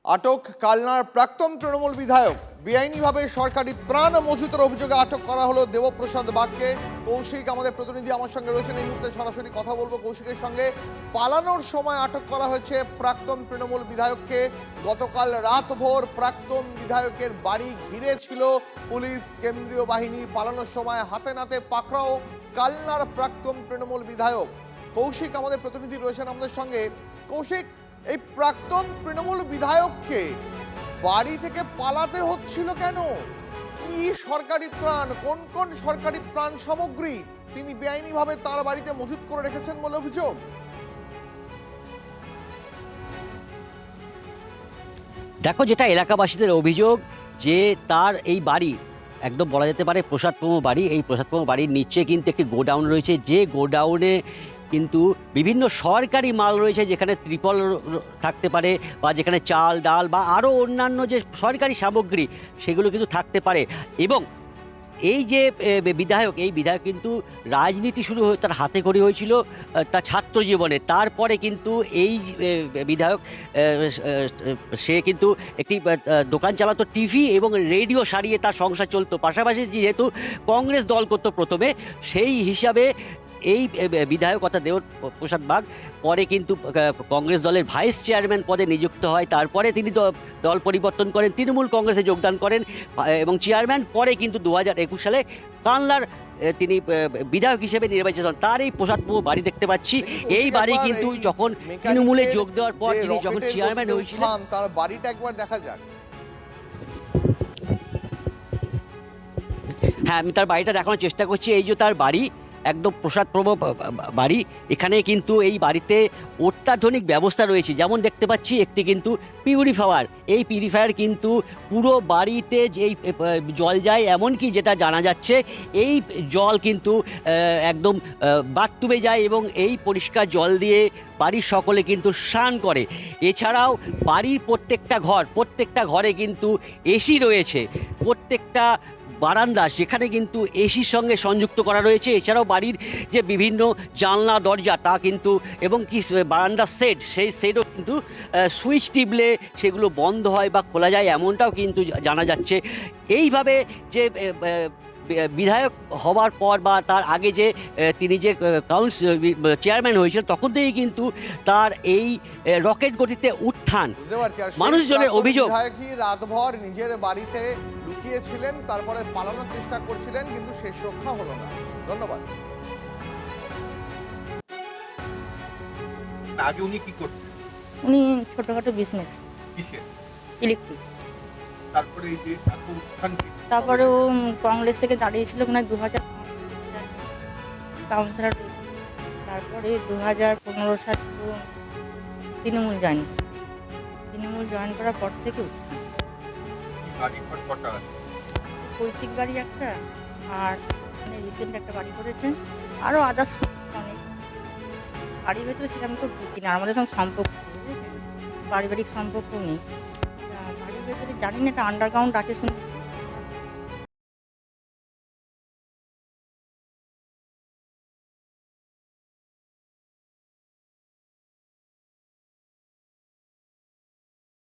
আটক কালনার প্রাক্তন তৃণমূল বিধায়ক। বেআইনিভাবে সরকারি ত্রাণ মজুতের অভিযোগে আটক করা হলো দেবপ্রসাদ বাগকে। কৌশিক আমাদের প্রতিনিধি আমার সঙ্গে রয়েছেন, এই মুহূর্তে সরাসরি কথা বলবো কৌশিকের সঙ্গে। পালানোর সময় আটক করা হয়েছে প্রাক্তন তৃণমূল বিধায়ককে। গতকাল রাতভর প্রাক্তন বিধায়কের বাড়ি ঘিরে ছিল পুলিশ, কেন্দ্রীয় বাহিনী। পালানোর সময় হাতে নাতে পাকড়াও কালনার প্রাক্তন তৃণমূল বিধায়ক। কৌশিক আমাদের প্রতিনিধি রয়েছেন আমাদের সঙ্গে। কৌশিক, এই প্রাক্তন তৃণমূল বিধায়ককে বাড়ি থেকে পালাতে হচ্ছিল কেন? কি সরকারি ত্রাণ, কোন কোন সরকারি ত্রাণ সামগ্রী তিনি বেআইনিভাবে তার বাড়িতে মজুত করে রেখেছেন বলে অভিযোগ? দেখো, যেটা এলাকাবাসীদের অভিযোগ যে তার এই বাড়ি একদম বলা যেতে পারে প্রসাদপ্রম বাড়ি। এই প্রসাদপ্রম বাড়ির নিচে কিন্তু একটি গোডাউন রয়েছে, যে গোডাউনে কিন্তু বিভিন্ন সরকারি মাল রয়েছে, যেখানে ত্রিপল থাকতে পারে বা যেখানে চাল ডাল বা আরও অন্যান্য যে সরকারি সামগ্রী সেগুলো কিন্তু থাকতে পারে। এবং এই যে বিধায়ক, এই বিধায়ক কিন্তু রাজনীতি শুরু তার হাতে খড়ি হয়েছিল তার ছাত্র জীবনে। তারপরে কিন্তু এই বিধায়ক সে কিন্তু একটি দোকান চালাতো, টিভি এবং রেডিও সারিয়ে তার সংসার চলতো। পাশাপাশি যেহেতু কংগ্রেস দল করতো প্রথমে, সেই হিসাবে এই বিধায়ক অর্থাৎ দেবপ্রসাদ বাগ পরে কিন্তু কংগ্রেস দলের ভাইস চেয়ারম্যান পদে নিযুক্ত হয়। তারপরে তিনি দল পরিবর্তন করেন, তৃণমূল কংগ্রেসে যোগদান করেন এবং চেয়ারম্যান। পরে কিন্তু 2021 সালে কানলার তিনি বিধায়ক হিসেবে নির্বাচিত হন। তার এই প্রসাদপ্রম বাড়ি দেখতে পাচ্ছি। এই বাড়ি কিন্তু যখন তৃণমূলে যোগ দেওয়ার পর তিনি যখন চেয়ারম্যান হয়েছিলেন, তার বাড়িটা একবার দেখা যাক। হ্যাঁ, আমি তার বাড়িটা দেখানোর চেষ্টা করছি। এই যে তার বাড়ি, একদম প্রসাদপ্রম বাড়ি। এখানে কিন্তু এই বাড়িতে অত্যাধুনিক ব্যবস্থা রয়েছে। যেমন দেখতে পাচ্ছি একটি কিন্তু পিউরিফায়ার। এই পিউরিফায়ার কিন্তু পুরো বাড়িতে যেই জল যায়, এমনকি যেটা জানা যাচ্ছে এই জল কিন্তু একদম বাথটুবে যায় এবং এই পরিষ্কার জল দিয়ে বাড়ির সকলে কিন্তু স্নান করে। এছাড়াও বাড়ির প্রত্যেকটা ঘরে কিন্তু এসি রয়েছে। প্রত্যেকটা বারান্দা সেখানে কিন্তু এসির সঙ্গে সংযুক্ত করা রয়েছে। এছাড়াও বাড়ির যে বিভিন্ন জানলা দরজা তা কিন্তু এবং কি বারান্দার সেট, সেই সেটও কিন্তু সুইচ টিপলে সেগুলো বন্ধ হয় বা খোলা যায়, এমনটাও কিন্তু জানা যাচ্ছে। এইভাবে যে বিধায়ক হওয়ার পর বা তার আগে যে তিনি যে চেয়ারম্যান হয়েছিলেন, তখন থেকেই কিন্তু তার এই রকেট গতিতে উত্থান। মানুষজনের অভিযোগ, রাতভর নিজের বাড়িতে লুকিয়েছিলেন, তারপরে পালানোর চেষ্টা করছিলেন, কিন্তু শেষ রক্ষা হলো না। ধন্যবাদ। আগে উনি কি করতেন? উনি ছোটখাটো বিজনেস, কিসের? ইলেকট্রিক। তারপরে এই যে তারপরে ও কংগ্রেস থেকে দাঁড়িয়েছিল মনে হয় 2005 কাউন্সিলর। তারপরে 2015 সালে তৃণমূল জয়েন করার পর থেকে পৈতৃক বাড়ি একটা, আর মানে রিসেন্ট একটা বাড়ি করেছেন, আরও আদার্স অনেক বাড়ির ভেতরে। সেটা আমি তো বুঝি না, আমাদের সঙ্গে সম্পর্ক পারিবারিক সম্পর্ক নেই। বাড়ির ভেতরে জানি না, একটা আন্ডারগ্রাউন্ড আছে শুনেছি।